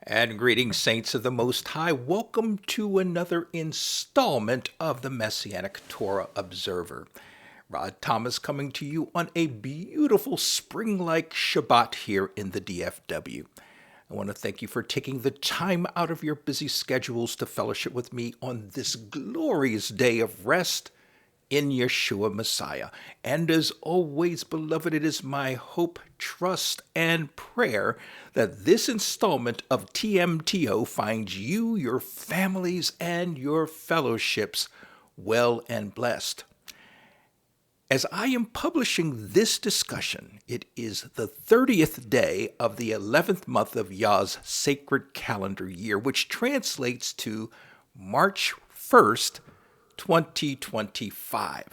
And greetings, saints of the Most High. Welcome to another installment of the Messianic Torah Observer. Rod Thomas coming to you on a beautiful spring-like Shabbat here in the DFW. I want to thank you for taking the time out of your busy schedules to fellowship with me on this glorious day of rest in Yeshua Messiah. And as always, beloved, it is my hope, trust, and prayer that this installment of TMTO finds you, your families, and your fellowships well and blessed. As I am publishing this discussion, it is the 30th day of the 11th month of Yah's sacred calendar year, which translates to March 1st, 2025.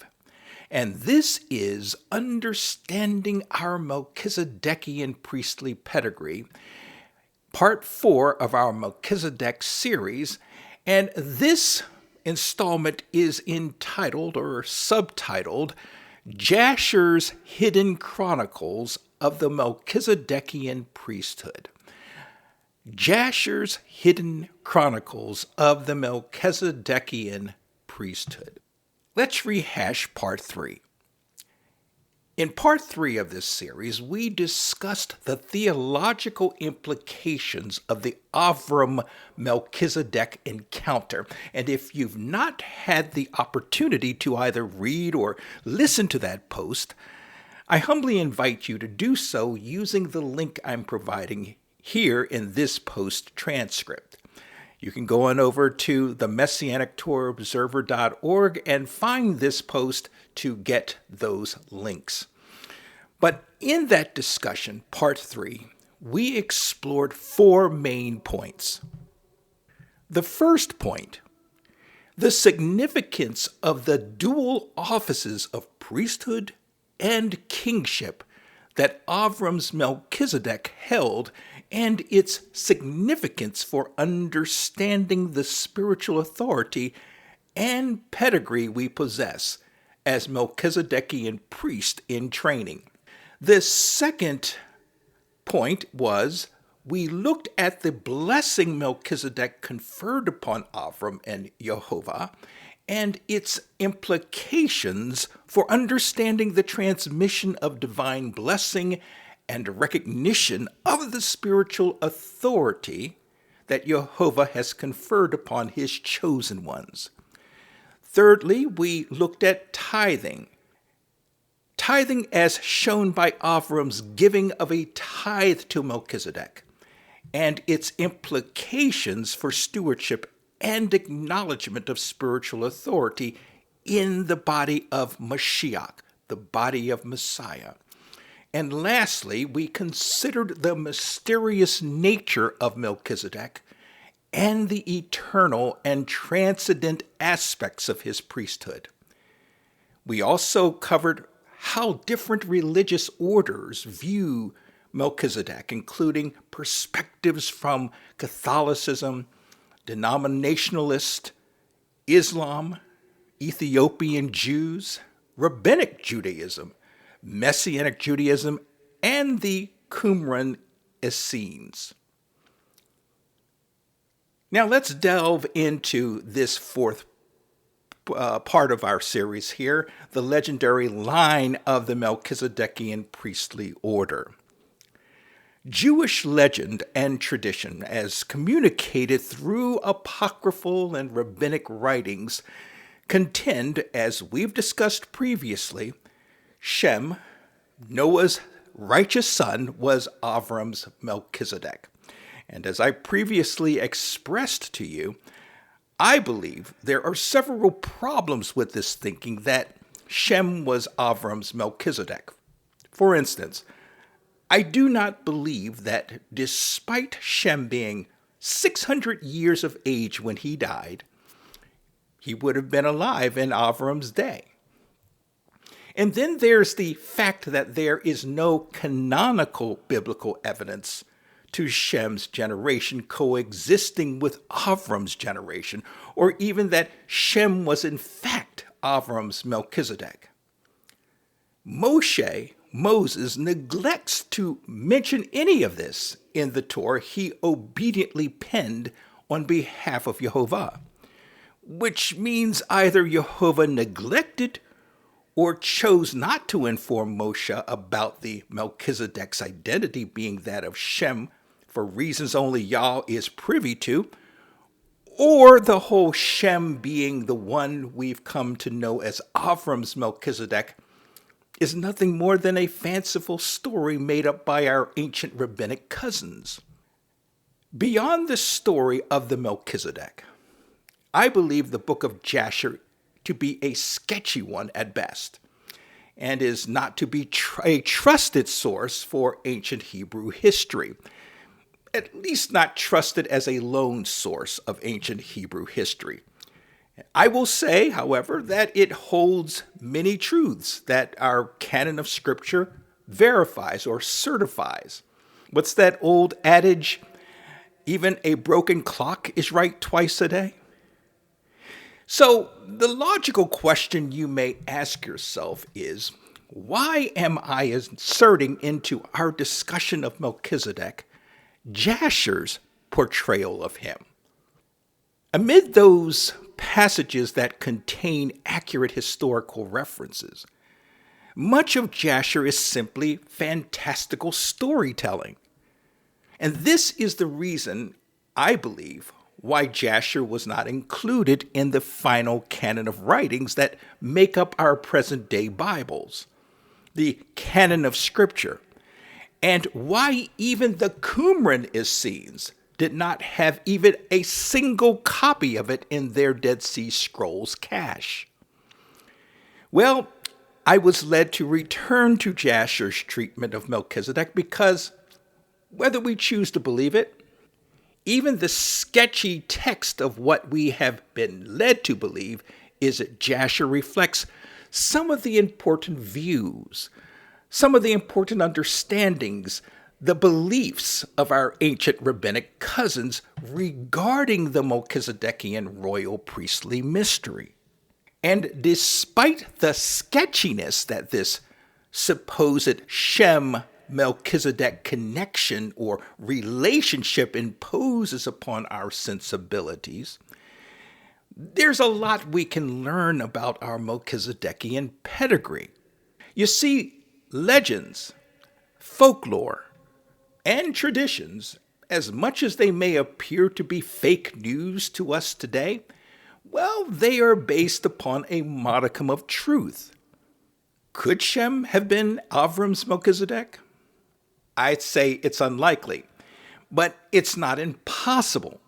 And this is Understanding Our Melchizedekian Priestly Pedigree, part 4 of our Melchizedek series. And this installment is entitled or subtitled Jasher's Hidden Chronicles of the Melchizedekian Priesthood. Jasher's Hidden Chronicles of the Melchizedekian Priesthood. Let's rehash part 3. In part 3 of this series, we discussed the theological implications of the Avram Melchizedek encounter. And if you've not had the opportunity to either read or listen to that post, I humbly invite you to do so using the link I'm providing here in this post transcript. You can go on over to the messianictorahobserver.org and find this post to get those links. But in that discussion, part 3, we explored 4 main points. The first point, the significance of the dual offices of priesthood and kingship that Avram's Melchizedek held, and its significance for understanding the spiritual authority and pedigree we possess as Melchizedekian priest in training. The second point was we looked at the blessing Melchizedek conferred upon Avram and Jehovah and its implications for understanding the transmission of divine blessing and recognition of the spiritual authority that Jehovah has conferred upon his chosen ones. Thirdly, we looked at tithing. Tithing as shown by Avram's giving of a tithe to Melchizedek, and its implications for stewardship and acknowledgement of spiritual authority in the body of Mashiach, the body of Messiah. And lastly, we considered the mysterious nature of Melchizedek and the eternal and transcendent aspects of his priesthood. We also covered how different religious orders view Melchizedek, including perspectives from Catholicism, denominationalist, Islam, Ethiopian Jews, Rabbinic Judaism, Messianic Judaism, and the Qumran Essenes. Now let's delve into this fourth part of our series here, the legendary line of the Melchizedekian priestly order. Jewish legend and tradition, as communicated through apocryphal and rabbinic writings, contend, as we've discussed previously, Shem, Noah's righteous son, was Avram's Melchizedek. And as I previously expressed to you, I believe there are several problems with this thinking that Shem was Avram's Melchizedek. For instance, I do not believe that despite Shem being 600 years of age when he died, he would have been alive in Avram's day. And then there's the fact that there is no canonical biblical evidence to Shem's generation coexisting with Avram's generation, or even that Shem was in fact Avram's Melchizedek. Moshe Moses neglects to mention any of this in the Torah he obediently penned on behalf of Jehovah, which means either Jehovah neglected or chose not to inform Moshe about the Melchizedek's identity being that of Shem for reasons only Yah is privy to, or the whole Shem being the one we've come to know as Avram's Melchizedek is nothing more than a fanciful story made up by our ancient rabbinic cousins. Beyond the story of the Melchizedek, I believe the Book of Jasher to be a sketchy one at best, and is not to be a trusted source for ancient Hebrew history, at least not trusted as a lone source of ancient Hebrew history. I will say, however, that it holds many truths that our canon of Scripture verifies or certifies. What's that old adage? Even a broken clock is right twice a day. So the logical question you may ask yourself is, why am I inserting into our discussion of Melchizedek Jasher's portrayal of him? Amid those passages that contain accurate historical references, much of Jasher is simply fantastical storytelling. And this is the reason, I believe, why Jasher was not included in the final canon of writings that make up our present-day Bibles, the canon of Scripture, and why even the Qumran Essenes did not have even a single copy of it in their Dead Sea Scrolls cache. Well, I was led to return to Jasher's treatment of Melchizedek because, whether we choose to believe it, even the sketchy text of what we have been led to believe is that Jasher reflects some of the important views, some of the important understandings, the beliefs of our ancient rabbinic cousins regarding the Melchizedekian royal priestly mystery. And despite the sketchiness that this supposed Shem Melchizedek connection or relationship imposes upon our sensibilities, there's a lot we can learn about our Melchizedekian pedigree. You see, legends, folklore, and traditions, as much as they may appear to be fake news to us today, well, they are based upon a modicum of truth. Could Shem have been Avram's Melchizedek? I'd say it's unlikely, but it's not impossible.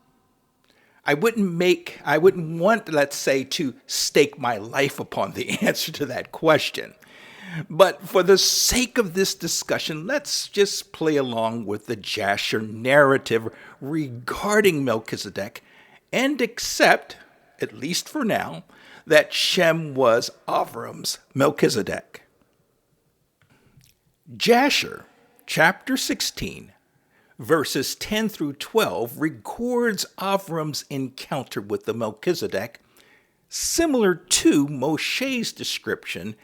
I wouldn't want, let's say, to stake my life upon the answer to that question. But for the sake of this discussion, let's just play along with the Jasher narrative regarding Melchizedek and accept, at least for now, that Shem was Avram's Melchizedek. Jasher, chapter 16, verses 10 through 12, records Avram's encounter with the Melchizedek, similar to Moshe's description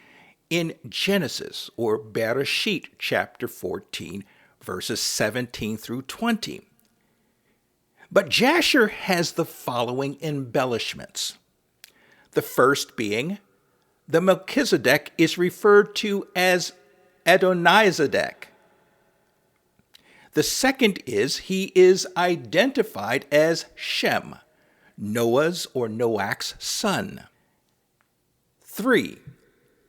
in Genesis, or Bereshit, chapter 14, verses 17 through 20. But Jasher has the following embellishments. The first being, the Melchizedek is referred to as Adonizedek. The second is, he is identified as Shem, Noah's or Noach's son. 3.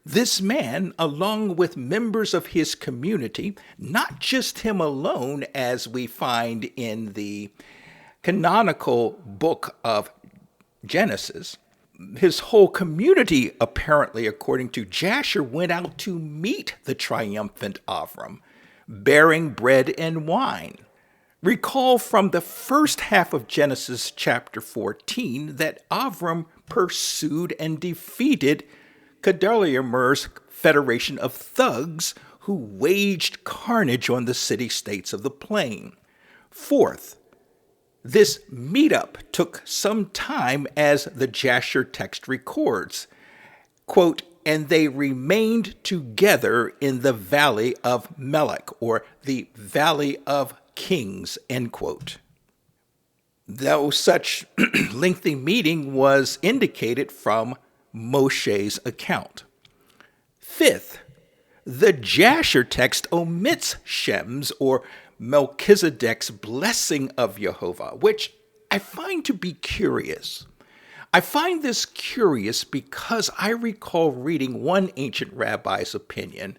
This man, along with members of his community, not just him alone as we find in the canonical book of Genesis, his whole community, apparently, according to Jasher, went out to meet the triumphant Avram, bearing bread and wine. Recall from the first half of Genesis chapter 14 that Avram pursued and defeated Kedorlaomer's federation of thugs who waged carnage on the city-states of the plain. Fourth, this meetup took some time, as the Jasher text records. Quote, and they remained together in the Valley of Melech, or the Valley of Kings, end quote. Though such lengthy meeting was indicated from Moshe's account. Fifth, the Jasher text omits Shem's or Melchizedek's blessing of Jehovah, which I find to be curious. I find this curious because I recall reading one ancient rabbi's opinion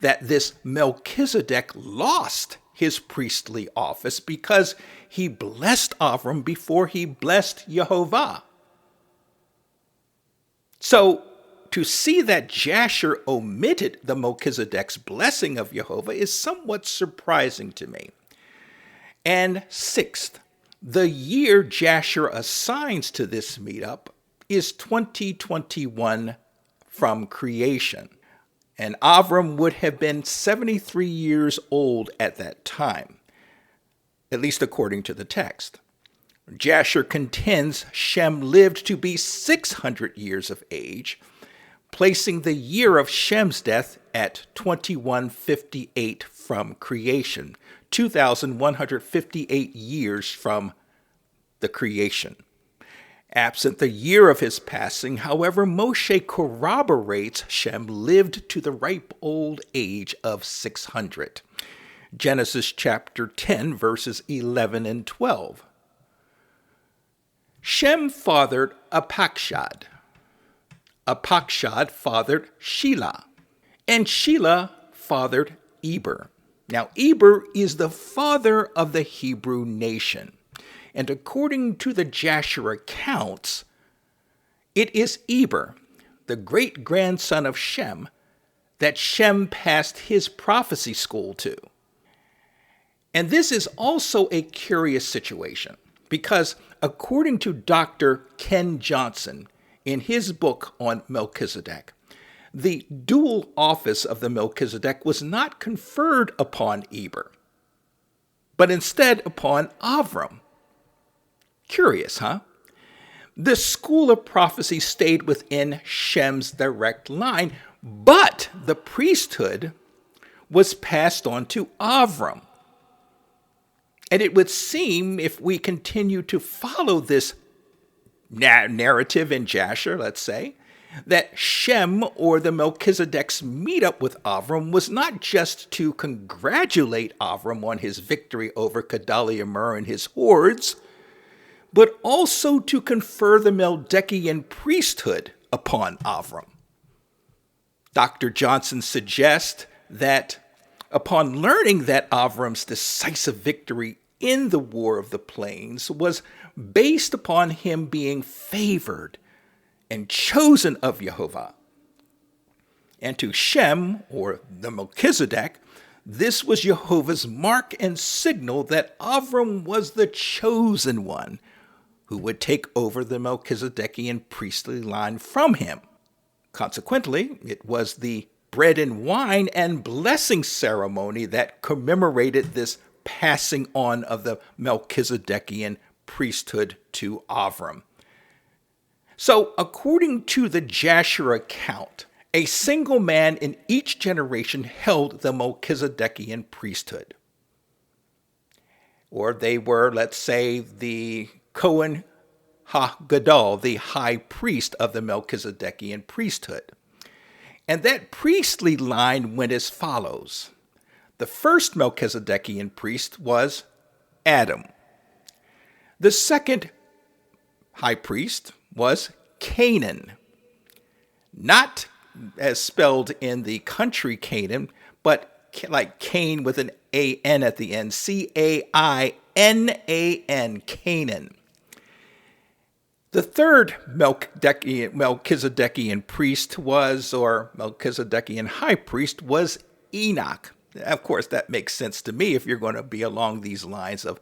that this Melchizedek lost his priestly office because he blessed Avram before he blessed Jehovah. So, to see that Jasher omitted the Melchizedek's blessing of Jehovah is somewhat surprising to me. And sixth, the year Jasher assigns to this meetup is 2021 from creation. And Avram would have been 73 years old at that time, at least according to the text. Jasher contends Shem lived to be 600 years of age, placing the year of Shem's death at 2158 from creation, 2,158 years from the creation. Absent the year of his passing, however, Moshe corroborates Shem lived to the ripe old age of 600. Genesis chapter 10, verses 11 and 12. Shem fathered Apakshad. Apakshad fathered Shelah. And Shelah fathered Eber. Now, Eber is the father of the Hebrew nation. And according to the Jasher accounts, it is Eber, the great-grandson of Shem, that Shem passed his prophecy school to. And this is also a curious situation, because according to Dr. Ken Johnson, in his book on Melchizedek, the dual office of the Melchizedek was not conferred upon Eber, but instead upon Avram. Curious, huh? The school of prophecy stayed within Shem's direct line, but the priesthood was passed on to Avram. And it would seem, if we continue to follow this narrative in Jasher, let's say, that Shem, or the Melchizedek's meetup with Avram, was not just to congratulate Avram on his victory over Kedaliamer and his hordes, but also to confer the Melchizedekian priesthood upon Avram. Dr. Johnson suggests that upon learning that Avram's decisive victory in the War of the Plains was based upon him being favored and chosen of Jehovah, and to Shem, or the Melchizedek, this was Jehovah's mark and signal that Avram was the chosen one who would take over the Melchizedekian priestly line from him. Consequently, it was the bread and wine and blessing ceremony that commemorated this passing on of the Melchizedekian priesthood to Avram. So, according to the Jasher account, a single man in each generation held the Melchizedekian priesthood. Or they were, let's say, the Kohen HaGadol, the high priest of the Melchizedekian priesthood. And that priestly line went as follows. The first Melchizedekian priest was Adam. The second high priest was Canaan. Not as spelled in the country Canaan, but like Cain with an A-N at the end. C-A-I-N-A-N, Canaan. The third Melchizedekian priest was, or Melchizedekian high priest was Enoch. Of course, that makes sense to me if you're going to be along these lines of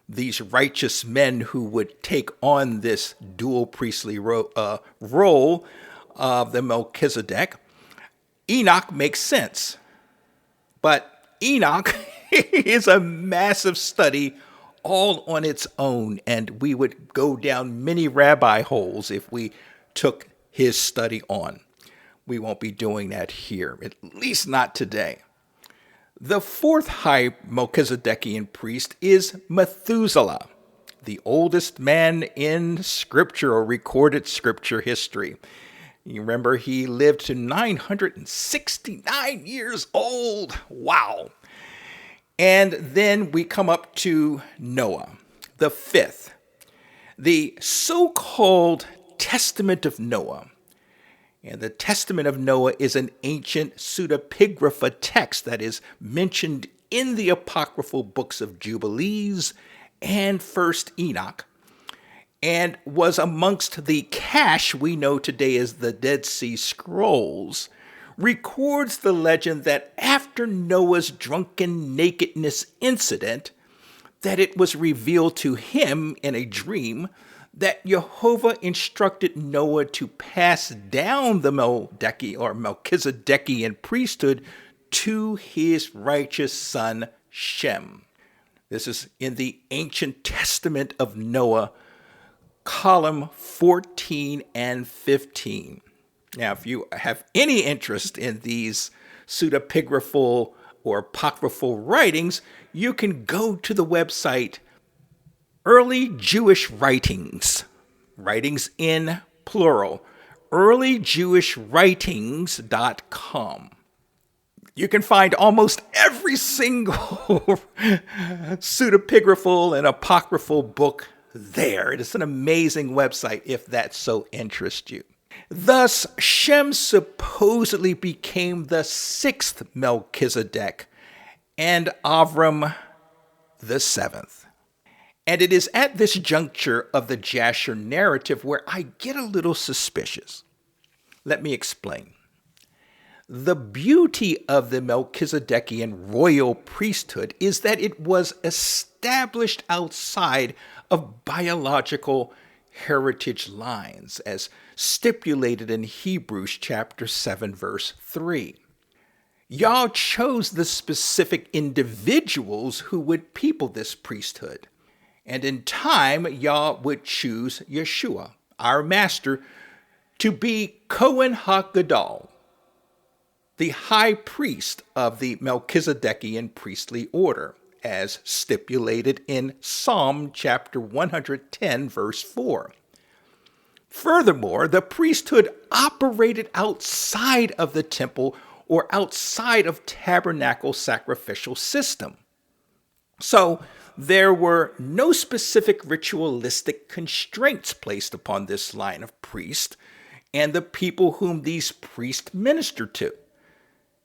these righteous men who would take on this dual priestly role of the Melchizedek. Enoch makes sense. But Enoch is a massive study all on its own, and we would go down many rabbi holes if we took his study on. We won't be doing that here, at least not today. The fourth high Melchizedekian priest is Methuselah, the oldest man in scripture or recorded scripture history. You remember he lived to 969 years old. Wow. And then we come up to Noah, the fifth. The so-called Testament of Noah. And the Testament of Noah is an ancient pseudepigrapha text that is mentioned in the apocryphal books of Jubilees and First Enoch, and was amongst the cache we know today as the Dead Sea Scrolls, records the legend that after Noah's drunken nakedness incident, that it was revealed to him in a dream that Jehovah instructed Noah to pass down the Melchizedekian priesthood to his righteous son Shem. This is in the Ancient Testament of Noah, column 14 and 15. Now, if you have any interest in these pseudepigraphal or apocryphal writings, you can go to the website Early Jewish Writings, writings in plural, earlyjewishwritings.com. You can find almost every single pseudepigraphal and apocryphal book there. It is an amazing website if that so interests you. Thus, Shem supposedly became the sixth Melchizedek and Avram the seventh. And it is at this juncture of the Jasher narrative where I get a little suspicious. Let me explain. The beauty of the Melchizedekian royal priesthood is that it was established outside of biological heritage lines, as stipulated in Hebrews chapter 7, verse 3. Yah chose the specific individuals who would people this priesthood. And in time, Yah would choose Yeshua, our master, to be Kohen HaGadol, the high priest of the Melchizedekian priestly order, as stipulated in Psalm chapter 110, verse 4. Furthermore, the priesthood operated outside of the temple or outside of tabernacle sacrificial system. So, there were no specific ritualistic constraints placed upon this line of priest and the people whom these priests ministered to.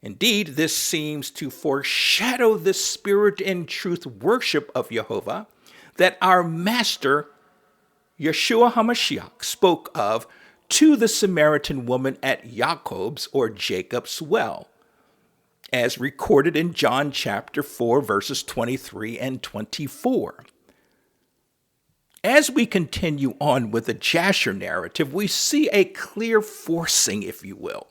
Indeed, this seems to foreshadow the spirit and truth worship of Jehovah that our master, Yeshua HaMashiach, spoke of to the Samaritan woman at Jacob's or Jacob's well, as recorded in John chapter 4, verses 23 and 24. As we continue on with the Jasher narrative, we see a clear forcing, if you will,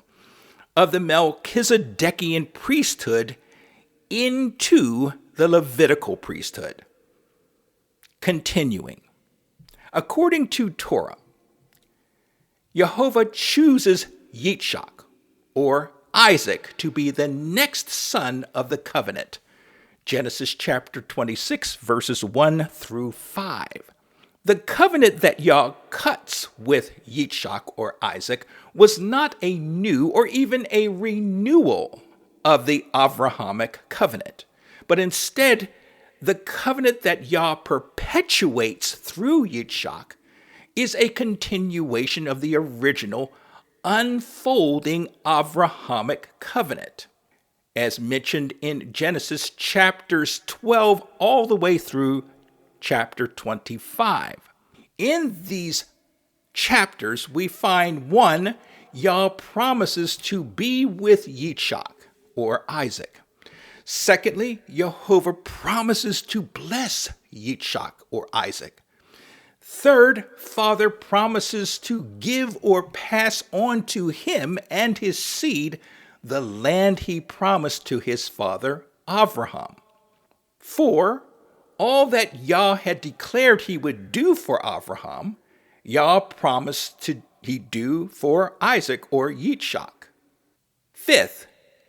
of the Melchizedekian priesthood into the Levitical priesthood. Continuing, according to Torah, Jehovah chooses Yitzchak, or Isaac, to be the next son of the covenant. Genesis chapter 26, verses 1 through 5. The covenant that Yah cuts with Yitzchak or Isaac was not a new or even a renewal of the Avrahamic covenant, but instead the covenant that Yah perpetuates through Yitzchak is a continuation of the original unfolding Avrahamic covenant, as mentioned in Genesis chapters 12 all the way through chapter 25. In these chapters, we find one, Yah promises to be with Yitzchak, or Isaac. Secondly, Jehovah promises to bless Yitzchak, or Isaac. Third, Father promises to give or pass on to him and his seed the land he promised to his father, Avraham. 4, all that Yah had declared he would do for Avraham, Yah promised he do for Isaac or Yitzchak. Fifth,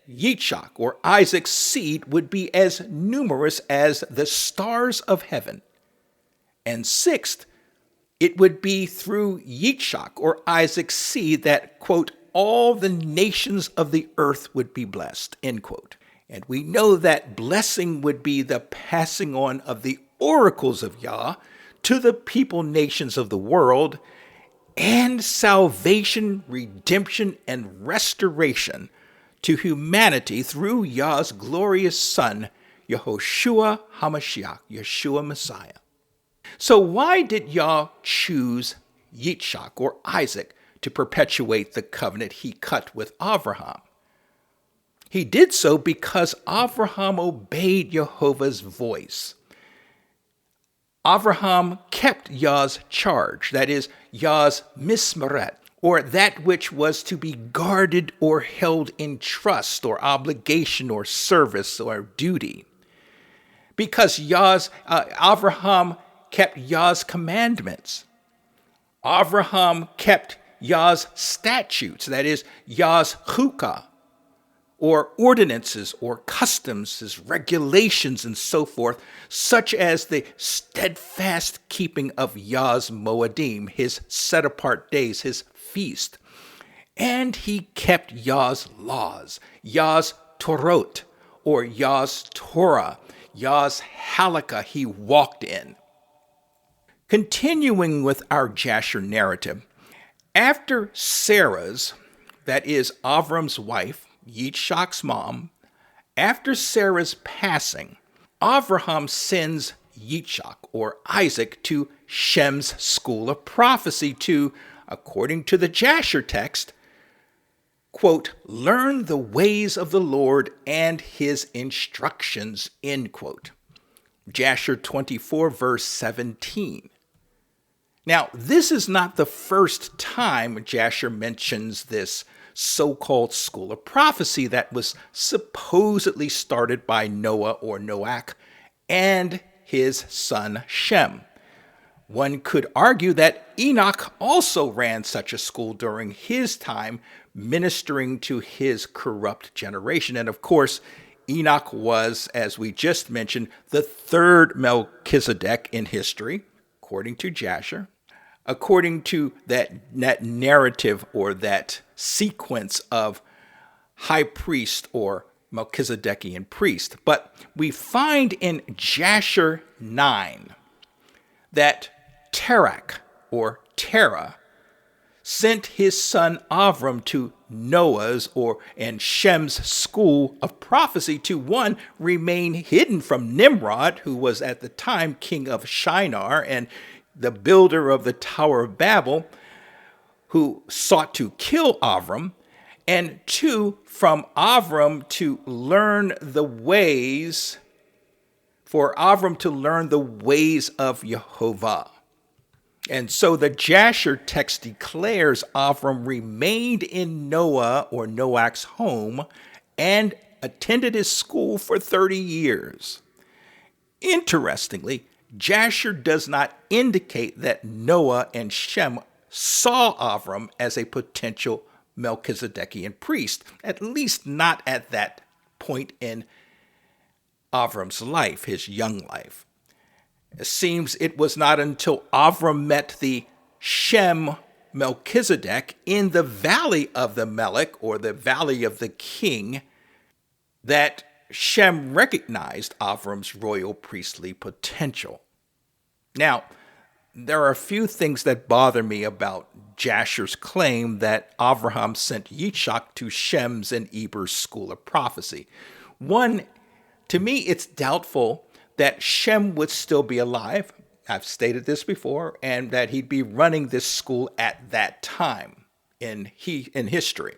Yitzchak or Isaac's seed would be as numerous as the stars of heaven. And sixth, it would be through Yitzchak or Isaac's seed that, quote, all the nations of the earth would be blessed, end quote. And we know that blessing would be the passing on of the oracles of Yah to the people nations of the world, and salvation, redemption, and restoration to humanity through Yah's glorious Son, Yehoshua HaMashiach, Yeshua Messiah. So why did Yah choose Yitzchak or Isaac to perpetuate the covenant he cut with Avraham? He did so because Avraham obeyed Jehovah's voice. Avraham kept Yah's charge, that is, Yah's mismeret, or that which was to be guarded or held in trust or obligation or service or duty. Because Avraham kept Yah's commandments. Avraham kept Yah's statutes, that is, Yah's chukah, or ordinances or customs, his regulations and so forth, such as the steadfast keeping of Yah's Moedim, his set-apart days, his feast. And he kept Yah's laws, Yah's Torot, or Yah's Torah, Yah's halakha he walked in. Continuing with our Jasher narrative, after Sarah's, that is Avram's wife, Yitzchak's mom, after Sarah's passing, Avraham sends Yitzchak or Isaac to Shem's school of prophecy to, according to the Jasher text, quote, learn the ways of the Lord and his instructions, end quote. Jasher 24, verse 17. Now, this is not the first time Jasher mentions this so-called school of prophecy that was supposedly started by Noah or Noach and his son Shem. One could argue that Enoch also ran such a school during his time, ministering to his corrupt generation. And of course, Enoch was, as we just mentioned, the third Melchizedek in history, according to Jasher. According to that narrative or that sequence of high priest or Melchizedekian priest. But we find in Jasher 9 that Terach or Terah sent his son Avram to Noah's and Shem's school of prophecy to, one, remain hidden from Nimrod, who was at the time king of Shinar and the builder of the Tower of Babel, who sought to kill Avram, and two, from Avram to learn the ways, for Avram to learn the ways of Jehovah. And so the Jasher text declares Avram remained in Noah or Noach's home and attended his school for 30 years. Interestingly, Jasher does not indicate that Noah and Shem saw Avram as a potential Melchizedekian priest, at least not at that point in Avram's life, his young life. It seems it was not until Avram met the Shem Melchizedek in the valley of the Melech, or the valley of the king, that Shem recognized Avram's royal priestly potential. Now, there are a few things that bother me about Jasher's claim that Avraham sent Yitzchak to Shem's and Eber's school of prophecy. One, to me, it's doubtful that Shem would still be alive. I've stated this before, and that he'd be running this school at that time in history.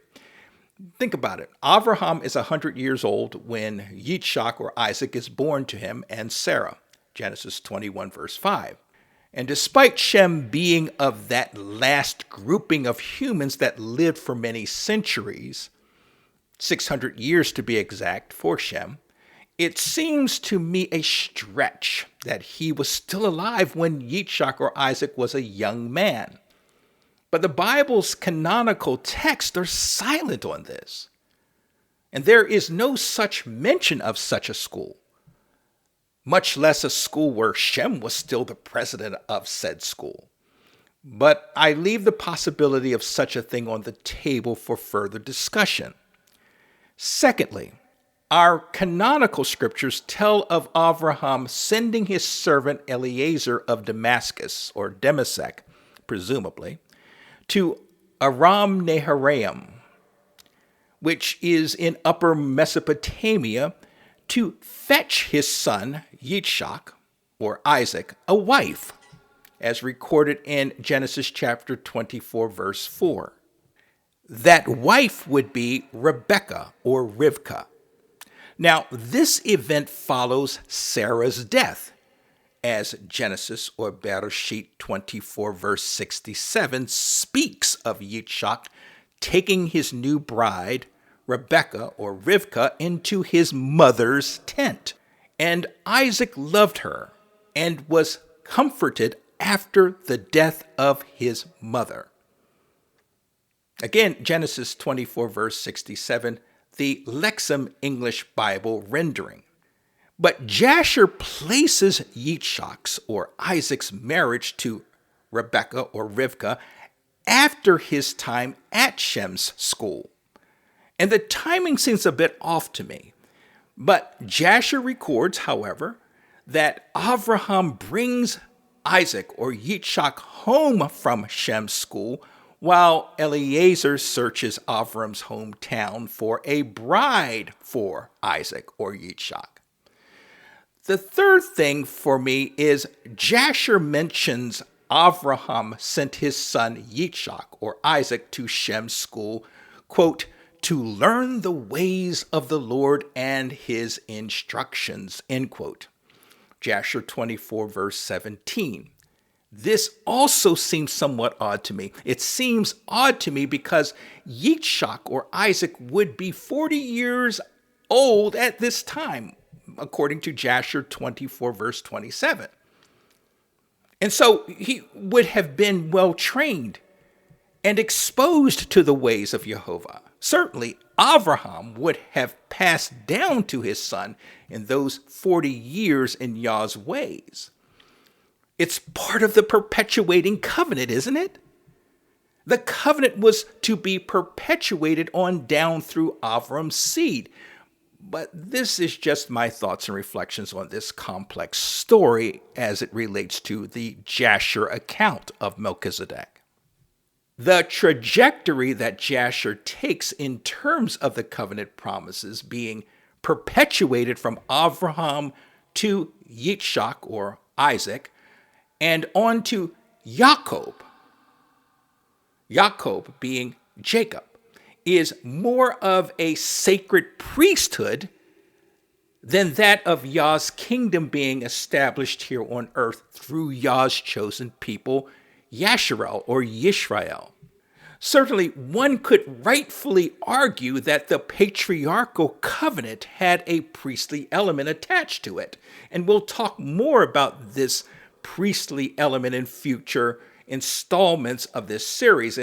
Think about it. Avraham is 100 years old when Yitzchak or Isaac is born to him and Sarah, Genesis 21, verse 5. And despite Shem being of that last grouping of humans that lived for many centuries, 600 years to be exact for Shem, it seems to me a stretch that he was still alive when Yitzchak or Isaac was a young man. But the Bible's canonical texts are silent on this. And there is no such mention of such a school, much less a school where Shem was still the president of said school. But I leave the possibility of such a thing on the table for further discussion. Secondly, our canonical scriptures tell of Avraham sending his servant Eliezer of Damascus, or Damascus, presumably, to Aram Naharaim, which is in upper Mesopotamia, to fetch his son Yitzhak, or Isaac, a wife, as recorded in Genesis chapter 24, verse 4. That wife would be Rebekah, or Rivkah. Now, this event follows Sarah's death, as Genesis, or Bereshit 24, verse 67, speaks of Yitzhak taking his new bride, Rebekah, or Rivkah, into his mother's tent. And Isaac loved her and was comforted after the death of his mother. Again, Genesis 24, verse 67, the Lexham English Bible rendering. But Jasher places Yitzhak's, or Isaac's, marriage to Rebekah, or Rivkah, after his time at Shem's school. And the timing seems a bit off to me. But Jasher records, however, that Avraham brings Isaac, or Yitzhak, home from Shem's school, while Eliezer searches Avram's hometown for a bride for Isaac, or Yitzhak. The third thing for me is Jasher mentions Avraham sent his son Yitzhak, or Isaac, to Shem's school, quote, to learn the ways of the Lord and his instructions, end quote. Jasher 24, verse 17. This also seems somewhat odd to me. It seems odd to me because Yitzhak, or Isaac, would be 40 years old at this time, according to Jasher 24, verse 27. And so he would have been well trained and exposed to the ways of Jehovah. Certainly, Avraham would have passed down to his son in those 40 years in Yah's ways. It's part of the perpetuating covenant, isn't it? The covenant was to be perpetuated on down through Avram's seed. But this is just my thoughts and reflections on this complex story as it relates to the Jasher account of Melchizedek. The trajectory that Jasher takes in terms of the covenant promises being perpetuated from Avraham to Yitzhak, or Isaac, and on to Jacob being Jacob, is more of a sacred priesthood than that of Yah's kingdom being established here on earth through Yah's chosen people, Yasharel, or Yisrael. Certainly, one could rightfully argue that the patriarchal covenant had a priestly element attached to it, and we'll talk more about this priestly element in future installments of this series,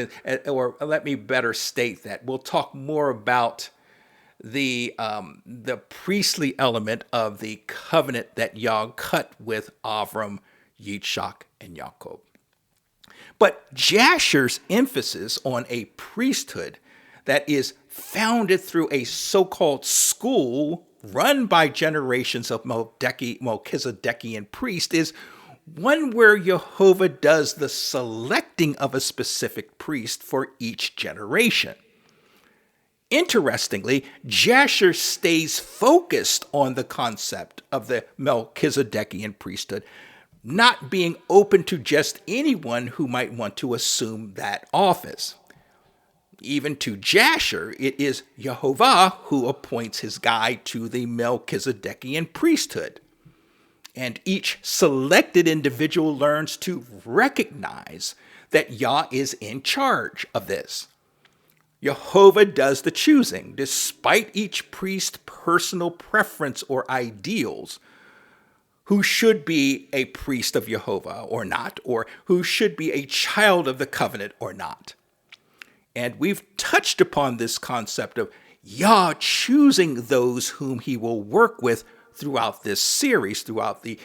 or let me better state that. We'll talk more about the priestly element of the covenant that Yah cut with Avram, Yitzhak, and Jacob. But Jasher's emphasis on a priesthood that is founded through a so-called school run by generations of Melchizedekian priests is one where Jehovah does the selecting of a specific priest for each generation. Interestingly, Jasher stays focused on the concept of the Melchizedekian priesthood, not being open to just anyone who might want to assume that office. Even to Jasher, it is Jehovah who appoints his guy to the Melchizedekian priesthood. And each selected individual learns to recognize that Yah is in charge of this. Jehovah does the choosing, despite each priest's personal preference or ideals, who should be a priest of Jehovah or not, or who should be a child of the covenant or not. And we've touched upon this concept of Yah choosing those whom he will work with throughout this series, throughout the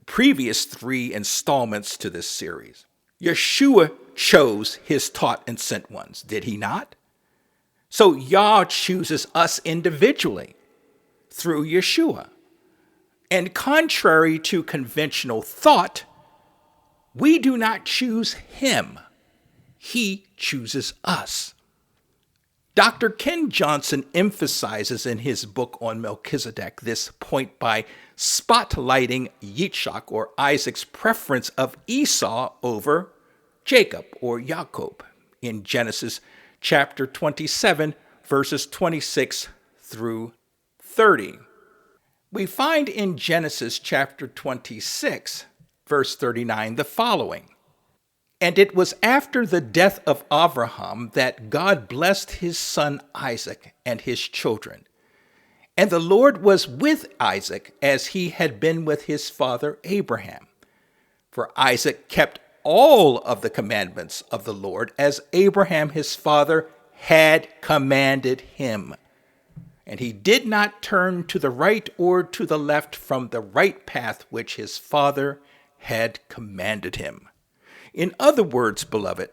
previous 3 installments to this series. Yeshua chose his taught and sent ones, did he not? So Yah chooses us individually through Yeshua. And contrary to conventional thought, we do not choose him. He chooses us. Dr. Ken Johnson emphasizes in his book on Melchizedek this point by spotlighting Yitzhak or Isaac's preference of Esau over Jacob or Jacob in Genesis chapter 27, verses 26 through 30. We find in Genesis chapter 26, verse 39, the following. And it was after the death of Avram that God blessed his son Isaac and his children. And the Lord was with Isaac as he had been with his father Abraham. For Isaac kept all of the commandments of the Lord as Abraham his father had commanded him. And he did not turn to the right or to the left from the right path which his father had commanded him. In other words, beloved,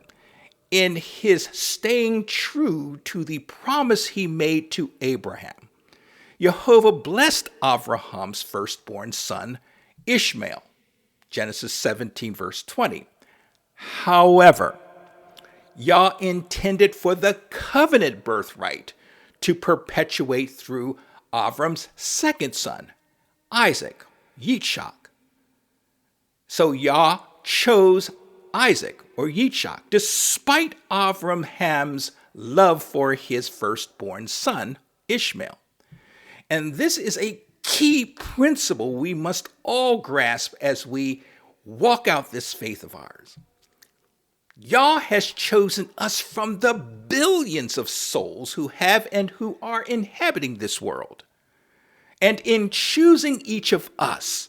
in his staying true to the promise he made to Abraham, Jehovah blessed Abraham's firstborn son, Ishmael, Genesis 17, verse 20. However, Yah intended for the covenant birthright to perpetuate through Avram's second son, Isaac, Yitzhak. So Yah chose Isaac or Yitzhak, despite Avraham's love for his firstborn son, Ishmael. And this is a key principle we must all grasp as we walk out this faith of ours. Yah has chosen us from the billions of souls who have and who are inhabiting this world. And in choosing each of us,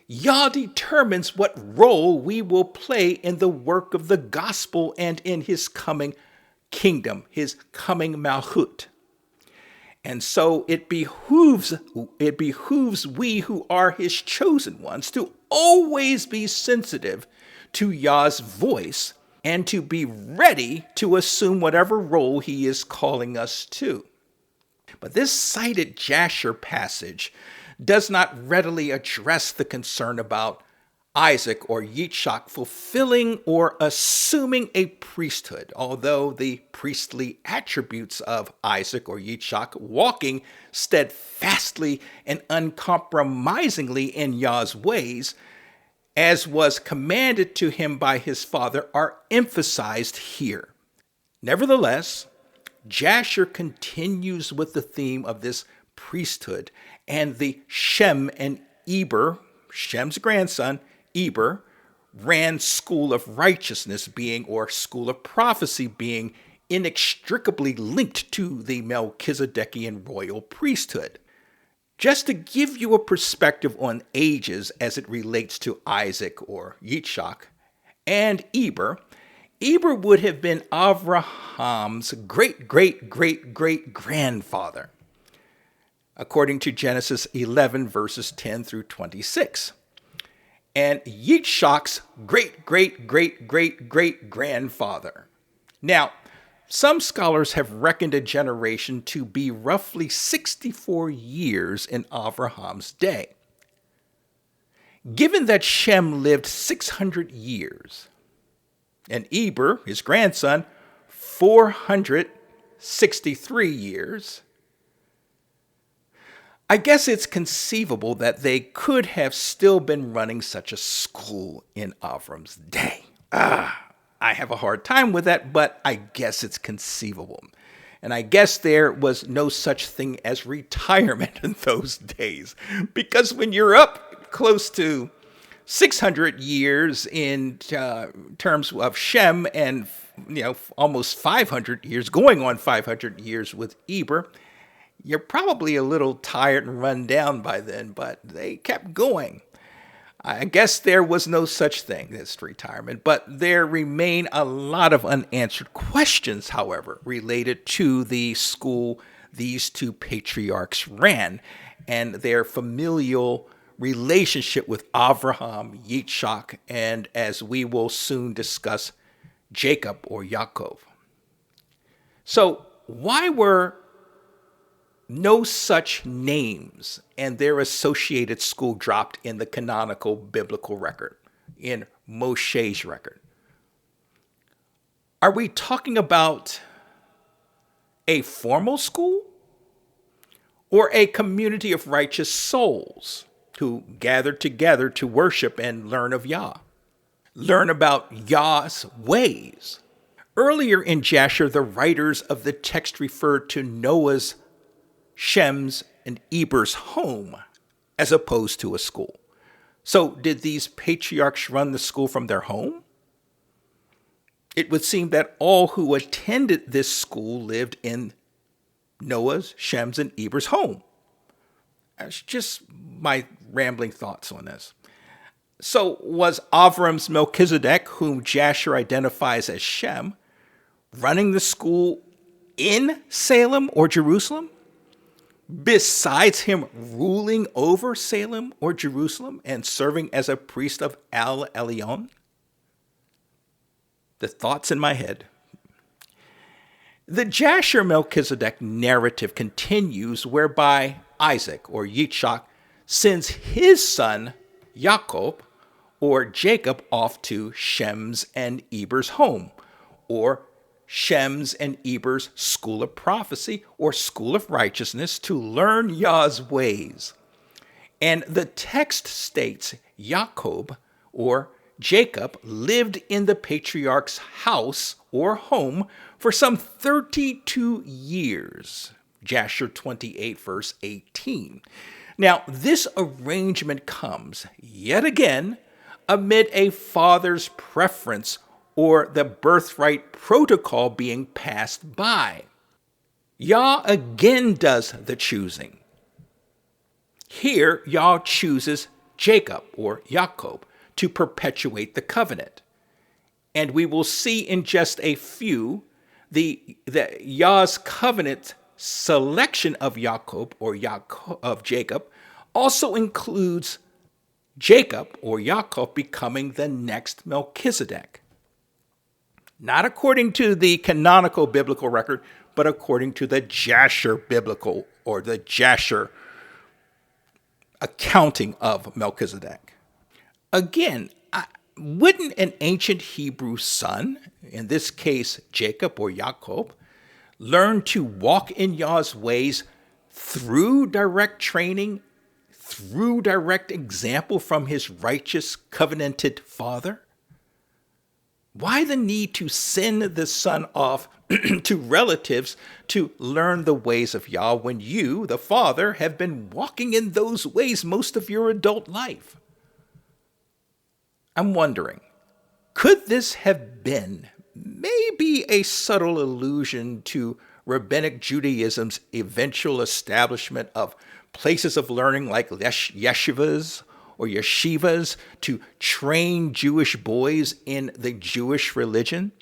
Yah determines what role we will play in the work of the gospel and in his coming kingdom, his coming Malchut. And so it behooves we who are his chosen ones to always be sensitive to Yah's voice and to be ready to assume whatever role he is calling us to. But this cited Jasher passage does not readily address the concern about Isaac or Yitzhak fulfilling or assuming a priesthood, although the priestly attributes of Isaac or Yitzhak walking steadfastly and uncompromisingly in Yah's ways, as was commanded to him by his father, are emphasized here. Nevertheless, Jasher continues with the theme of this priesthood, and the Shem and Eber, Shem's grandson, Eber, ran school of righteousness being, or school of prophecy being, inextricably linked to the Melchizedekian royal priesthood. Just to give you a perspective on ages as it relates to Isaac or Yitzhak and Eber, Eber would have been Avraham's great-great-great-great-grandfather, according to Genesis 11, verses 10 through 26. And Yitzhak's great-great-great-great-great-grandfather. Now, some scholars have reckoned a generation to be roughly 64 years in Avraham's day. Given that Shem lived 600 years, and Eber, his grandson, 463 years, I guess it's conceivable that they could have still been running such a school in Avram's day. I have a hard time with that, but I guess it's conceivable. And I guess there was no such thing as retirement in those days, because when you're up close to 600 years in terms of Shem and almost 500 years, going on 500 years with Eber, you're probably a little tired and run down by then, but they kept going. I guess there was no such thing as retirement, but there remain a lot of unanswered questions, however, related to the school these two patriarchs ran and their familial relationship with Avraham, Yitzchak, and as we will soon discuss, Jacob or Yaakov. So why were no such names and their associated school dropped in the canonical biblical record, in Moshe's record? Are we talking about a formal school or a community of righteous souls who gathered together to worship and learn of Yah, learn about Yah's ways? Earlier in Jasher, the writers of the text referred to Noah's, Shem's, and Eber's home as opposed to a school. So did these patriarchs run the school from their home? It would seem that all who attended this school lived in Noah's, Shem's, and Eber's home. That's just my rambling thoughts on this. So was Avram's Melchizedek, whom Jasher identifies as Shem, running the school in Salem or Jerusalem, besides him ruling over Salem or Jerusalem and serving as a priest of Al Elyon? The thoughts in my head. The Jasher Melchizedek narrative continues, whereby Isaac or Yitzchak sends his son Yaakov or Jacob off to Shem's and Eber's home, or Shem's and Eber's school of prophecy or school of righteousness, to learn Yah's ways. And the text states Yaakov or Jacob lived in the patriarch's house or home for some 32 years. Jasher 28, verse 18. Now, this arrangement comes, yet again, amid a father's preference or the birthright protocol being passed by. Yah again does the choosing. Here, Yah chooses Jacob or Yaakov to perpetuate the covenant. And we will see in just a few the Yah's covenant selection of Yaakov or of Jacob also includes Jacob or Yaakov becoming the next Melchizedek. Not according to the canonical biblical record, but according to the Jasher biblical or the Jasher accounting of Melchizedek. Again, wouldn't an ancient Hebrew son, in this case Jacob or Yaakov, learn to walk in Yah's ways through direct training, through direct example from his righteous covenanted father? Why the need to send the son off to relatives to learn the ways of Yah when you, the father, have been walking in those ways most of your adult life? I'm wondering, could this have been maybe a subtle allusion to Rabbinic Judaism's eventual establishment of places of learning like yeshivas or yeshivas to train Jewish boys in the Jewish religion?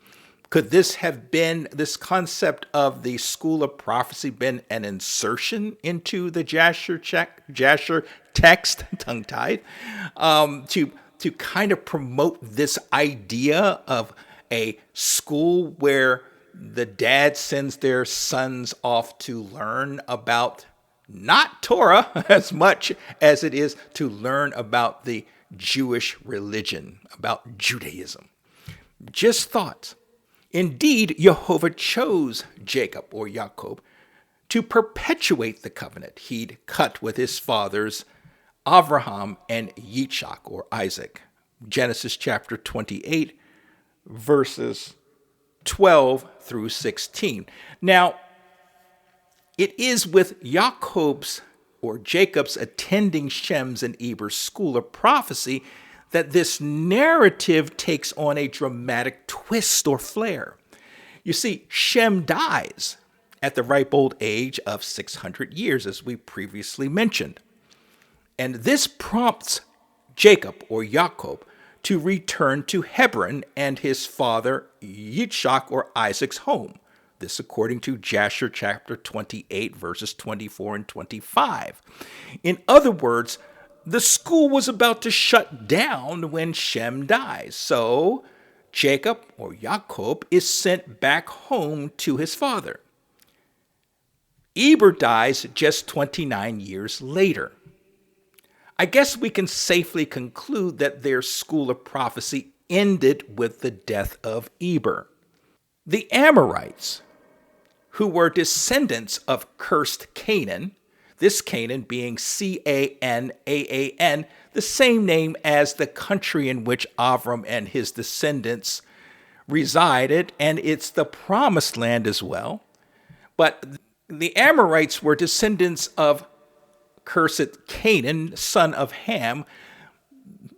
Could this have been, this concept of the school of prophecy, been an insertion into the Jasher text, tongue-tied, to kind of promote this idea of a school where the dad sends their sons off to learn about not Torah as much as it is to learn about the Jewish religion, about Judaism? Just thoughts. Indeed, Jehovah chose Jacob or Yaakov to perpetuate the covenant he'd cut with his fathers Avraham and Yitzchak or Isaac. Genesis chapter 28, verses 12 through 16. Now, it is with Jacob's or Jacob's attending Shem's and Eber's school of prophecy that this narrative takes on a dramatic twist or flair. You see, Shem dies at the ripe old age of 600 years, as we previously mentioned. And this prompts Jacob or Yaakov to return to Hebron and his father Yitzchak or Isaac's home, This according to Jasher chapter 28, verses 24 and 25. In other words, the school was about to shut down when Shem dies. So Jacob, or Jacob, is sent back home to his father. Eber dies just 29 years later. I guess we can safely conclude that their school of prophecy ended with the death of Eber. The Amorites, who were descendants of cursed Canaan, this Canaan being Canaan, the same name as the country in which Avram and his descendants resided, and it's the promised land as well. But the Amorites were descendants of cursed Canaan, son of Ham.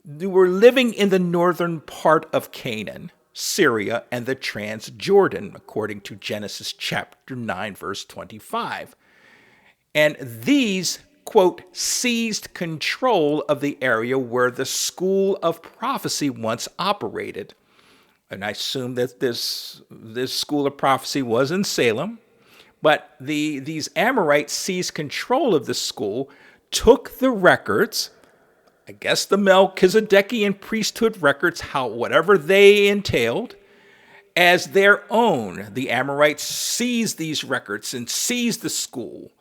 They were living in the northern part of Canaan, Syria, and the Transjordan, according to Genesis chapter 9, verse 25. And these, quote, seized control of the area where the school of prophecy once operated. And I assume that this school of prophecy was in Salem. But these Amorites seized control of the school, took the records, I guess the Melchizedekian Priesthood records, whatever they entailed, as their own. The Amorites seized these records and seized the school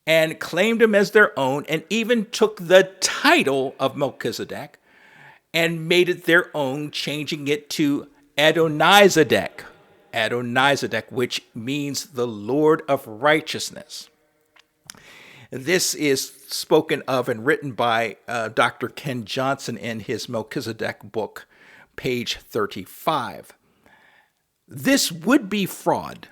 and claimed them as their own, and even took the title of Melchizedek and made it their own, changing it to Adonizedek, which means the Lord of righteousness. This is spoken of and written by Dr. Ken Johnson in his Melchizedek book, page 35. This would be fraud.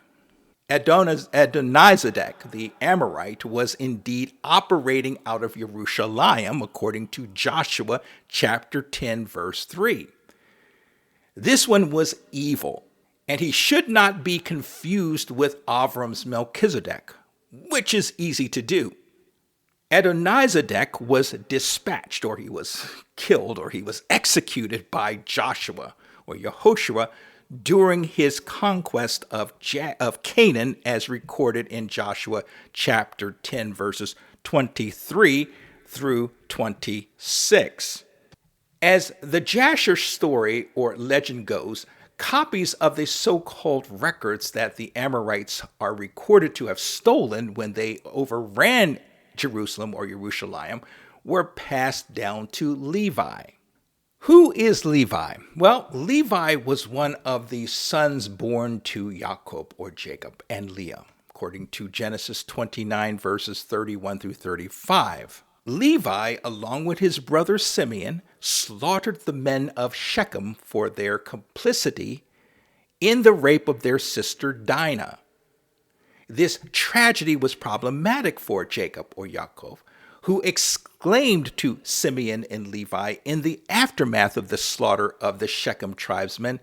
Adonizedek, the Amorite, was indeed operating out of Jerusalem, according to Joshua chapter 10, verse 3. This one was evil, and he should not be confused with Avram's Melchizedek, which is easy to do. Adonizedek was dispatched, or he was killed, or he was executed by Joshua, or Yehoshua, during his conquest of Canaan, as recorded in Joshua chapter 10, verses 23 through 26. As the Jasher story or legend goes, copies of the so-called records that the Amorites are recorded to have stolen when they overran Jerusalem or Jerusalem were passed down to Levi. Who is Levi? Well, Levi was one of the sons born to Jacob or Jacob and Leah, according to Genesis 29, verses 31 through 35. Levi, along with his brother Simeon, slaughtered the men of Shechem for their complicity in the rape of their sister Dinah. This tragedy was problematic for Jacob or Yaakov, who exclaimed to Simeon and Levi in the aftermath of the slaughter of the Shechem tribesmen,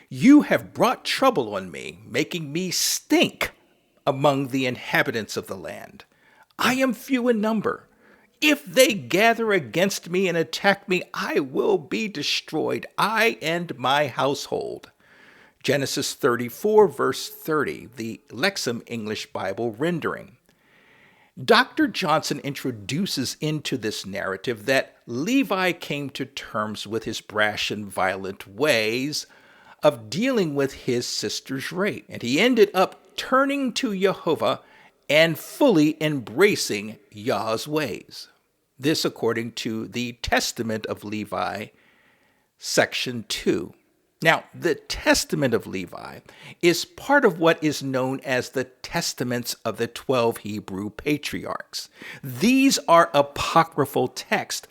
"You have brought trouble on me, making me stink among the inhabitants of the land. I am few in number. If they gather against me and attack me, I will be destroyed, I and my household." Genesis 34, verse 30, the Lexham English Bible rendering. Dr. Johnson introduces into this narrative that Levi came to terms with his brash and violent ways of dealing with his sister's rape, and he ended up turning to Jehovah and fully embracing Yah's ways. This according to the Testament of Levi, section 2. Now, the Testament of Levi is part of what is known as the Testaments of the 12 Hebrew patriarchs. These are apocryphal texts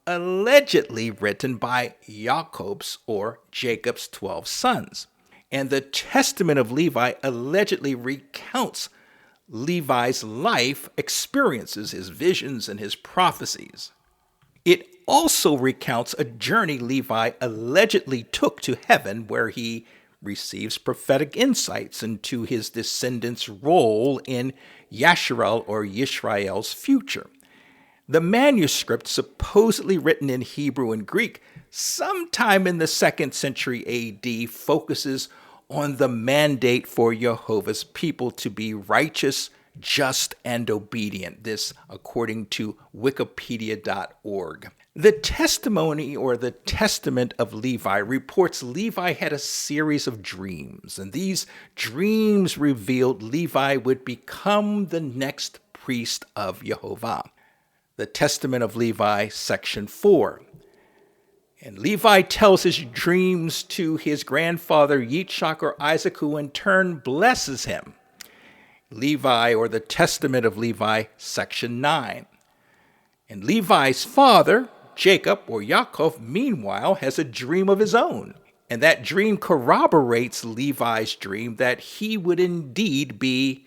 allegedly written by Jacob's or Jacob's 12 sons. And the Testament of Levi allegedly recounts Levi's life experiences, his visions, and his prophecies. It also recounts a journey Levi allegedly took to heaven, where he receives prophetic insights into his descendants' role in Yasharel or Yisrael's future. The manuscript, supposedly written in Hebrew and Greek sometime in the 2nd century AD, focuses on the mandate for Jehovah's people to be righteous, just, and obedient. This according to wikipedia.org. The testimony or the testament of Levi reports Levi had a series of dreams, and these dreams revealed Levi would become the next priest of Jehovah. The Testament of Levi, section 4. And Levi tells his dreams to his grandfather Yitzchak or Isaac, who in turn blesses him. Levi, or the Testament of Levi, section 9. And Levi's father, Jacob or Yaakov, meanwhile, has a dream of his own. And that dream corroborates Levi's dream that he would indeed be,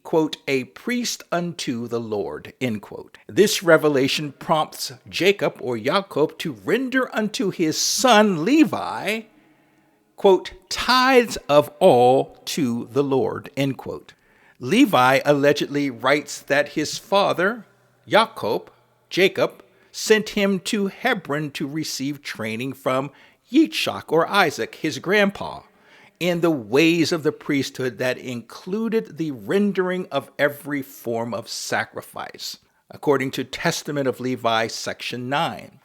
quote, a priest unto the Lord, end quote. This revelation prompts Jacob or Yaakov to render unto his son Levi, quote, tithes of all to the Lord, end quote. Levi allegedly writes that his father, Jacob, sent him to Hebron to receive training from Yitzchak or Isaac, his grandpa, in the ways of the priesthood that included the rendering of every form of sacrifice, according to Testament of Levi, section 9.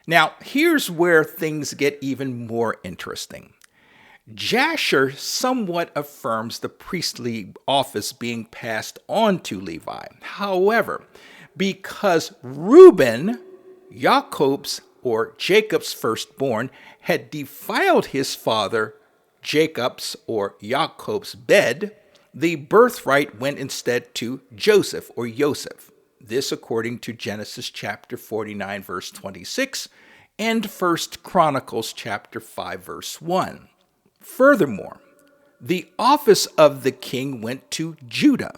Now, here's where things get even more interesting. Jasher somewhat affirms the priestly office being passed on to Levi. However, because Reuben, Jacob's or Jacob's firstborn, had defiled his father Jacob's or Jacob's bed, the birthright went instead to Joseph or Yosef. This according to Genesis chapter 49 verse 26 and 1 Chronicles chapter 5 verse 1. Furthermore, the office of the king went to Judah.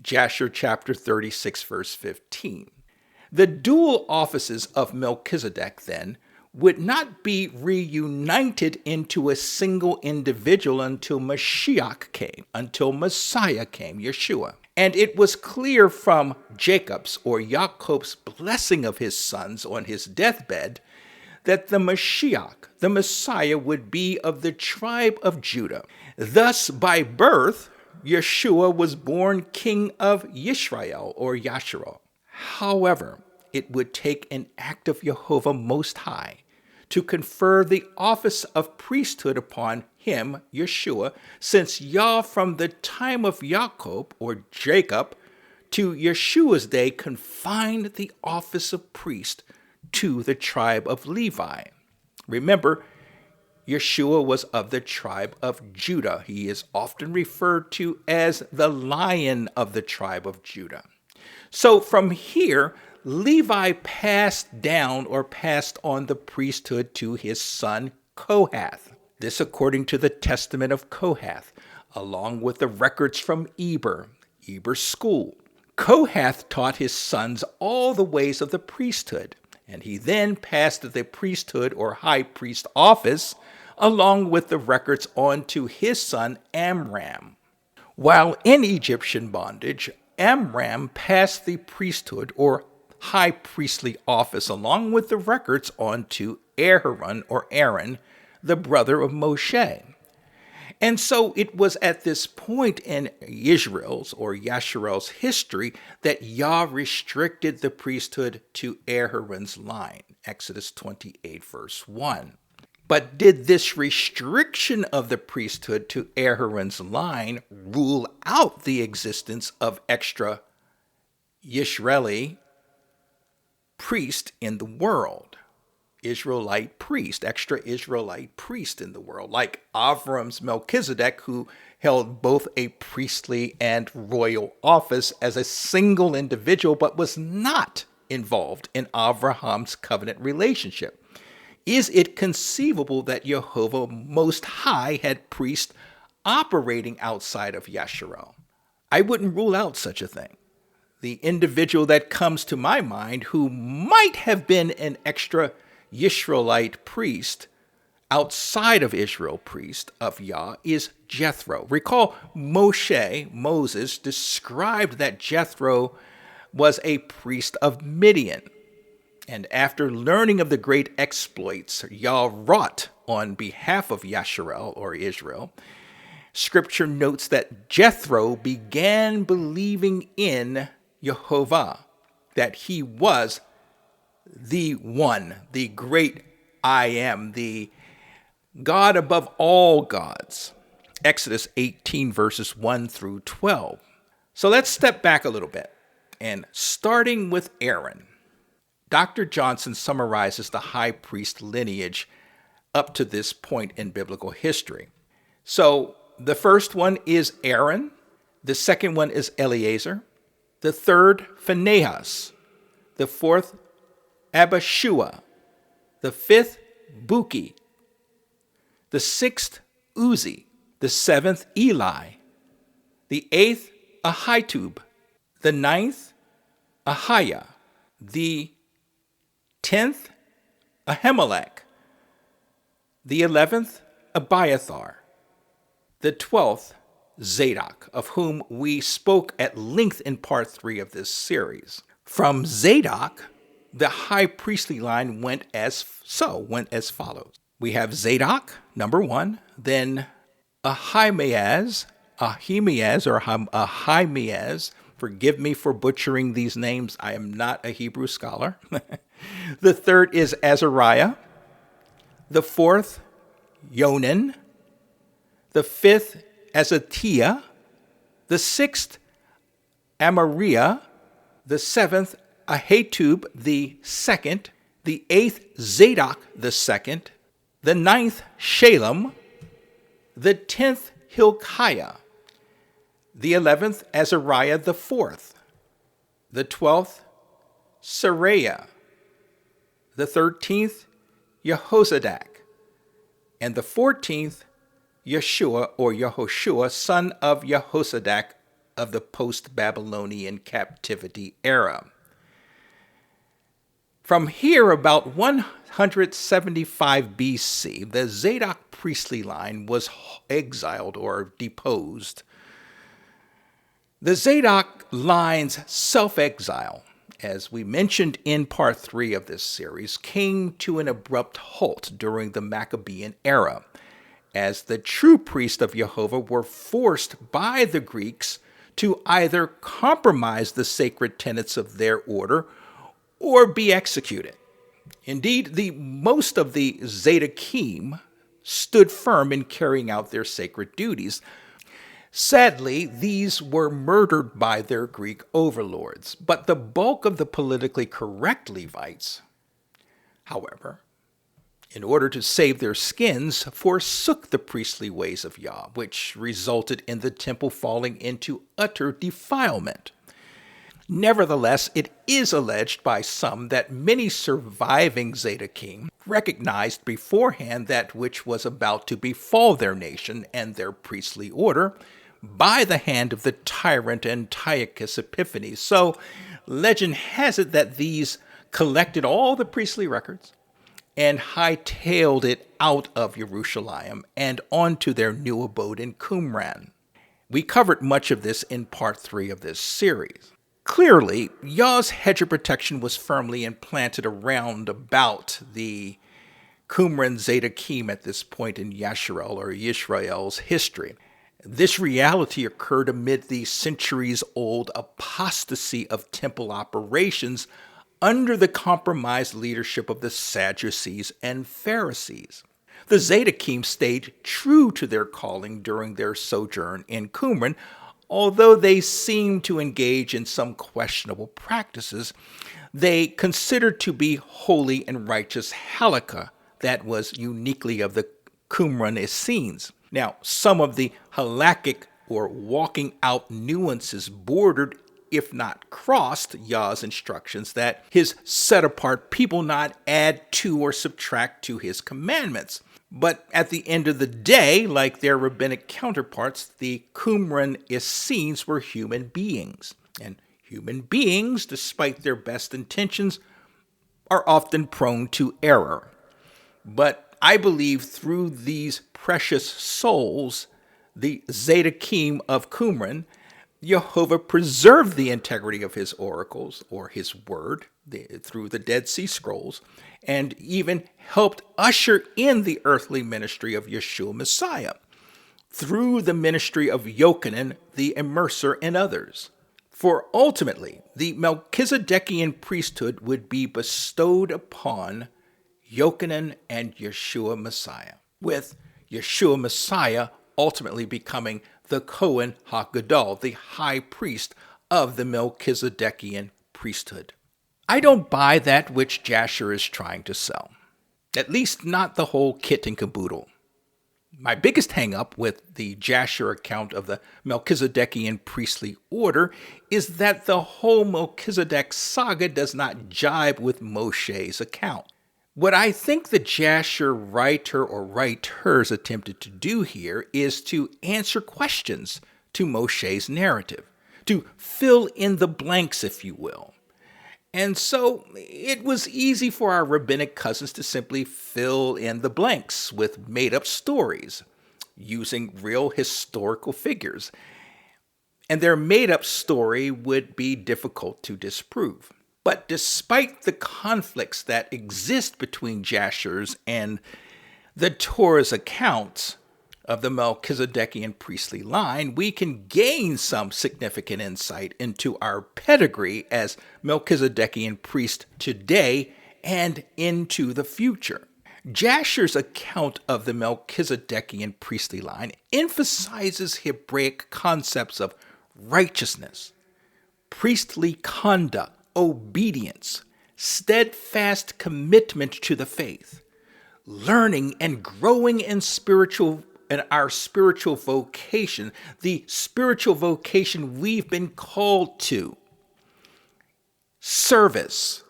Jasher chapter 36 verse 15. The dual offices of Melchizedek then would not be reunited into a single individual until Mashiach came, until Messiah came, Yeshua. And it was clear from Jacob's or Jacob's blessing of his sons on his deathbed that the Mashiach, the Messiah, would be of the tribe of Judah. Thus, by birth, Yeshua was born king of Yisrael or Yasharel. However, it would take an act of Jehovah Most High to confer the office of priesthood upon him, Yeshua, since Yah from the time of Jacob or Jacob to Yeshua's day confined the office of priest to the tribe of Levi. Remember, Yeshua was of the tribe of Judah. He is often referred to as the Lion of the tribe of Judah. So from here, Levi passed down or passed on the priesthood to his son Kohath. This according to the Testament of Kohath, along with the records from Eber's school. Kohath taught his sons all the ways of the priesthood, and he then passed the priesthood or high priest office along with the records on to his son Amram. While in Egyptian bondage, Amram passed the priesthood or high priestly office along with the records on to Aaron or Aaron, the brother of Moshe. And so it was at this point in Israel's or Yasharel's history that Yah restricted the priesthood to Aaron's line, Exodus 28 verse 1. But did this restriction of the priesthood to Aaron's line rule out the existence of extra Yisraeli priest in the world? Israelite priest, extra Israelite priest in the world, like Avram's Melchizedek, who held both a priestly and royal office as a single individual, but was not involved in Abraham's covenant relationship. Is it conceivable that Jehovah Most High had priests operating outside of Yasharel? I wouldn't rule out such a thing. The individual that comes to my mind who might have been an extra Yisraelite priest outside of Israel priest of Yah is Jethro. Recall Moses described that Jethro was a priest of Midian. And after learning of the great exploits Yah wrought on behalf of Yasharel or Israel, Scripture notes that Jethro began believing in Jehovah, that he was the one, the great I am, the God above all gods. Exodus 18 verses 1 through 12. So let's step back a little bit. And starting with Aaron, Dr. Johnson summarizes the high priest lineage up to this point in biblical history. So the first one is Aaron. The second one is Eleazar. The third, Phinehas. The fourth, Abishua. The fifth, Buki. The sixth, Uzi. The seventh, Eli. The eighth, Ahitub. The ninth, Ahiah. The 10th, Ahimelech. The 11th, Abiathar. The 12th, Zadok, of whom we spoke at length in part 3 of this series. From Zadok, the high priestly line went as follows. We have Zadok, number 1, then Ahimaaz, forgive me for butchering these names, I am not a Hebrew scholar. The third is Azariah. The fourth, Yonan. The fifth, Azatiah. The sixth, Amariah. The seventh, Ahitub the second. The eighth, Zadok the second. The ninth, Shalem. The 10th, Hilkiah. The 11th, Azariah the fourth. The 12th, Seraiah. The 13th, Jehozadak. And the 14th, Yeshua or Yehoshua, son of Jehozadak of the post-Babylonian captivity era. From here, about 175 BC, the Zadok priestly line was exiled or deposed. The Zadok line's self-exile, as we mentioned in part 3 of this series, came to an abrupt halt during the Maccabean era, as the true priests of Jehovah were forced by the Greeks to either compromise the sacred tenets of their order or be executed. Indeed, most of the Zadokim stood firm in carrying out their sacred duties. Sadly, these were murdered by their Greek overlords, but the bulk of the politically correct Levites, however, in order to save their skins, forsook the priestly ways of Yah, which resulted in the temple falling into utter defilement. Nevertheless, it is alleged by some that many surviving Zadokim recognized beforehand that which was about to befall their nation and their priestly order by the hand of the tyrant Antiochus Epiphanes. So, legend has it that these collected all the priestly records and hightailed it out of Jerusalem and onto their new abode in Qumran. We covered much of this in part 3 of this series. Clearly, Yah's hedge of protection was firmly implanted around about the Qumran Zadokim at this point in Yasharel or Yisrael's history. This reality occurred amid the centuries-old apostasy of temple operations under the compromised leadership of the Sadducees and Pharisees. The Zadokim stayed true to their calling during their sojourn in Qumran, although they seemed to engage in some questionable practices they considered to be holy and righteous halakha that was uniquely of the Qumran Essenes. Now, some of the halakhic or walking out nuances bordered, if not crossed, Yah's instructions that his set-apart people not add to or subtract to his commandments. But at the end of the day, like their rabbinic counterparts, the Qumran Essenes were human beings. And human beings, despite their best intentions, are often prone to error. But I believe through these precious souls, the Zadokim of Qumran, Jehovah preserved the integrity of his oracles, or his word, through the Dead Sea Scrolls, and even helped usher in the earthly ministry of Yeshua Messiah through the ministry of Yochanan, the immerser, and others. For ultimately, the Melchizedekian priesthood would be bestowed upon Yochanan and Yeshua Messiah, with Yeshua Messiah ultimately becoming the Kohen HaGadol, the high priest of the Melchizedekian priesthood. I don't buy that which Jasher is trying to sell, at least not the whole kit and caboodle. My biggest hang-up with the Jasher account of the Melchizedekian priestly order is that the whole Melchizedek saga does not jibe with Moshe's account. What I think the Jasher writer or writers attempted to do here is to answer questions to Moshe's narrative, to fill in the blanks, if you will. And so it was easy for our rabbinic cousins to simply fill in the blanks with made-up stories using real historical figures. And their made-up story would be difficult to disprove. But despite the conflicts that exist between Jashers and the Torah's accounts of the Melchizedekian priestly line, we can gain some significant insight into our pedigree as Melchizedekian priest today and into the future. Jasher's account of the Melchizedekian priestly line emphasizes Hebraic concepts of righteousness, priestly conduct, obedience, steadfast commitment to the faith, learning and growing in our spiritual vocation, the spiritual vocation we've been called to, service,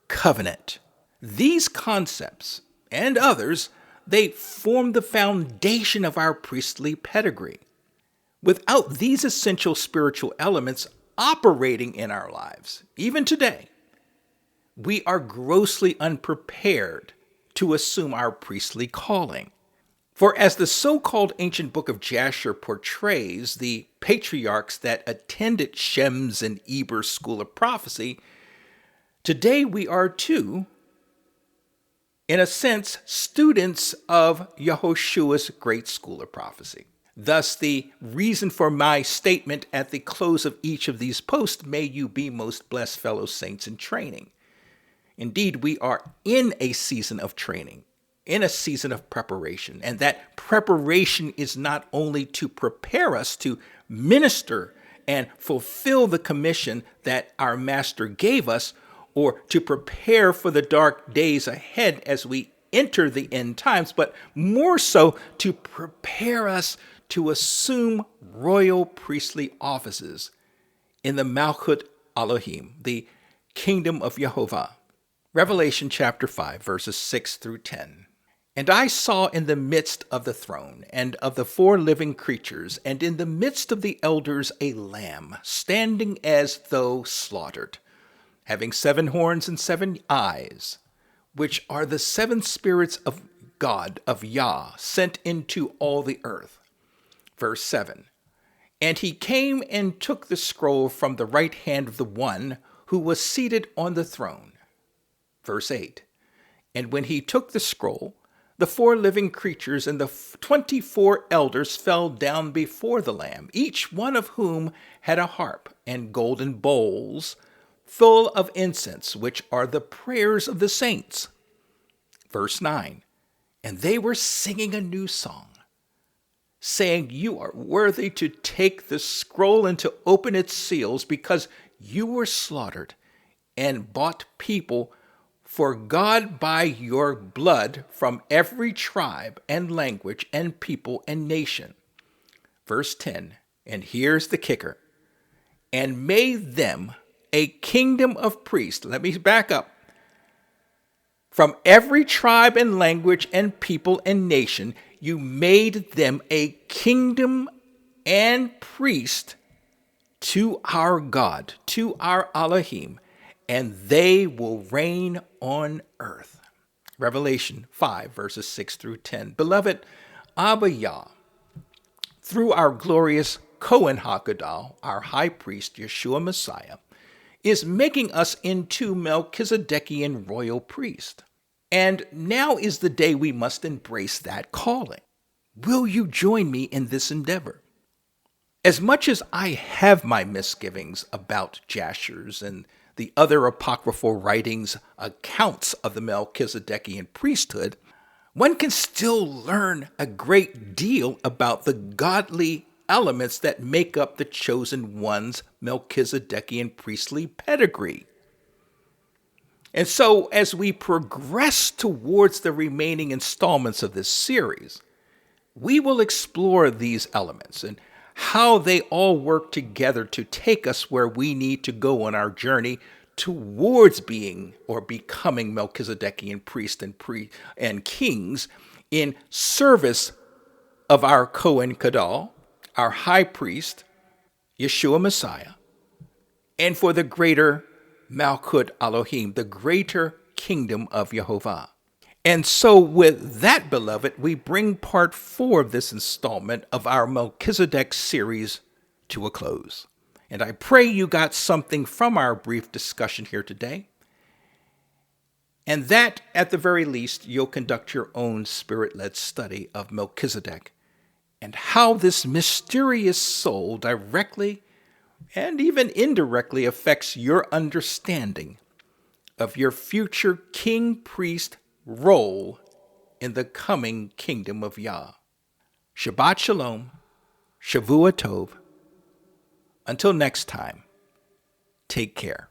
covenant. These concepts and others, they form the foundation of our priestly pedigree. Without these essential spiritual elements operating in our lives, even today, we are grossly unprepared to assume our priestly calling. For as the so-called ancient Book of Jasher portrays the patriarchs that attended Shem's and Eber's school of prophecy, today we are too, in a sense, students of Yehoshua's great school of prophecy. Thus, the reason for my statement at the close of each of these posts, may you be most blessed, fellow saints in training. Indeed, we are in a season of training, in a season of preparation, and that preparation is not only to prepare us to minister and fulfill the commission that our Master gave us, or to prepare for the dark days ahead as we enter the end times, but more so to prepare us to assume royal priestly offices in the Malchut Elohim, the kingdom of Yehovah. Revelation chapter 5, verses 6 through 10. And I saw in the midst of the throne and of the 4 living creatures, and in the midst of the elders, a lamb, standing as though slaughtered, having 7 horns and 7 eyes, which are the 7 spirits of God, of Yah, sent into all the earth. Verse 7. And he came and took the scroll from the right hand of the one who was seated on the throne. Verse 8. And when he took the scroll, the 4 living creatures and the 24 elders fell down before the Lamb, each one of whom had a harp and golden bowls full of incense, which are the prayers of the saints. Verse 9. And they were singing a new song, saying, You are worthy to take the scroll and to open its seals, because you were slaughtered and bought people for God by your blood from every tribe and language and people and nation. Verse 10, and here's the kicker. And made them a kingdom of priests. Let me back up. From every tribe and language and people and nation, you made them a kingdom and priest to our God, to our Elohim, and they will reign on earth. Revelation 5, verses 6 through 10. Beloved, Abba Yah, through our glorious Kohen HaGadol, our high priest, Yeshua Messiah, is making us into Melchizedekian royal priest. And now is the day we must embrace that calling. Will you join me in this endeavor? As much as I have my misgivings about Jashers and the other apocryphal writings' accounts of the Melchizedekian priesthood, one can still learn a great deal about the godly elements that make up the chosen one's Melchizedekian priestly pedigree. And so, as we progress towards the remaining installments of this series, we will explore these elements and how they all work together to take us where we need to go on our journey towards being or becoming Melchizedekian priests and kings in service of our Kohen Gadol, our high priest, Yeshua Messiah, and for the greater Malchut Elohim, the greater kingdom of Yehovah. And so with that, beloved, we bring part 4 of this installment of our Melchizedek series to a close. And I pray you got something from our brief discussion here today, and that, at the very least, you'll conduct your own spirit-led study of Melchizedek and how this mysterious soul directly and even indirectly affects your understanding of your future king-priest role in the coming kingdom of Yah. Shabbat Shalom, Shavua Tov. Until next time, take care.